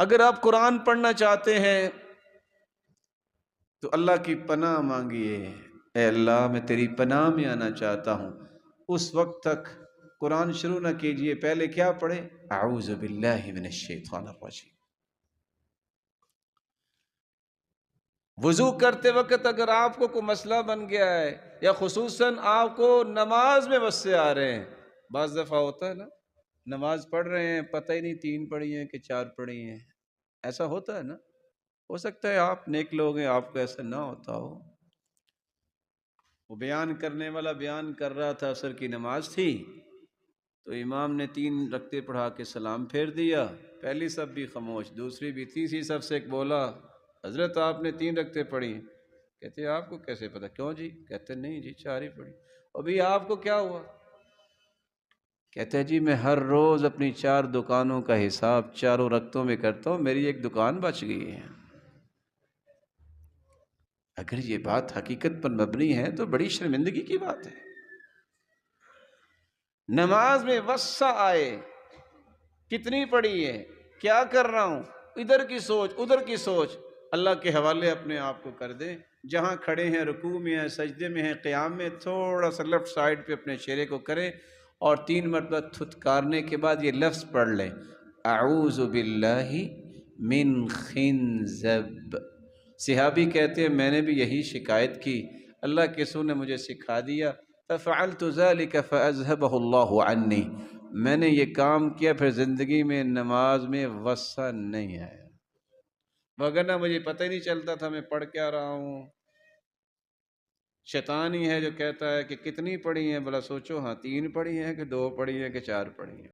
اگر آپ قرآن پڑھنا چاہتے ہیں تو اللہ کی پناہ مانگیے، اے اللہ میں تیری پناہ میں آنا چاہتا ہوں۔ اس وقت تک قرآن شروع نہ کیجئے، پہلے کیا پڑھے؟ اعوذ باللہ من الشیطان الرجیم۔ وضو کرتے وقت اگر آپ کو کوئی مسئلہ بن گیا ہے یا خصوصاً آپ کو نماز میں وسوسے آ رہے ہیں، بعض دفعہ ہوتا ہے نا، نماز پڑھ رہے ہیں، پتہ ہی نہیں 3 پڑھی ہیں کہ 4 پڑھی ہیں، ایسا ہوتا ہے نا۔ ہو سکتا ہے آپ نیک لوگ ہیں، آپ کو ایسا نہ ہوتا ہو۔ وہ بیان کرنے والا بیان کر رہا تھا، عصر کی نماز تھی تو امام نے 3 رکعتیں پڑھا کے سلام پھیر دیا، پہلی صف بھی خاموش، دوسری بھی، تیسری صف سے ایک بولا، حضرت آپ نے 3 رکعتیں پڑھی۔ کہتے آپ کو کیسے پتا؟ کیوں جی؟ کہتے نہیں جی 4 ہی پڑھی۔ ابھی آپ کو کیا ہوا؟ کہتے جی میں ہر روز اپنی 4 دکانوں کا حساب 4 رکعتوں میں کرتا ہوں، میری ایک دکان بچ گئی ہے۔ اگر یہ بات حقیقت پر مبنی ہے تو بڑی شرمندگی کی بات ہے۔ نماز میں وسع آئے، کتنی پڑھی ہے، کیا کر رہا ہوں، ادھر کی سوچ ادھر کی سوچ، اللہ کے حوالے اپنے آپ کو کر دیں۔ جہاں کھڑے ہیں، رکوع میں ہیں، سجدے میں ہیں، قیام میں، تھوڑا سا لیفٹ سائڈ پہ اپنے چہرے کو کریں اور 3 مرتبہ تھتکارنے کے بعد یہ لفظ پڑھ لیں، اعوذ باللہ من خنزب۔ صحابی کہتے ہیں میں نے بھی یہی شکایت کی، اللہ کے رسول نے مجھے سکھا دیا، ففعلت ذلك فاذهبه اللہ عنی، میں نے یہ کام کیا، پھر زندگی میں نماز میں وسع نہیں آیا، وگرنہ مجھے پتہ ہی نہیں چلتا تھا میں پڑھ کیا رہا ہوں۔ شیطان ہی ہے جو کہتا ہے کہ کتنی پڑھی ہیں، بھلا سوچو، ہاں 3 پڑھی ہیں کہ 2 پڑھی ہیں کہ 4 پڑھی ہیں۔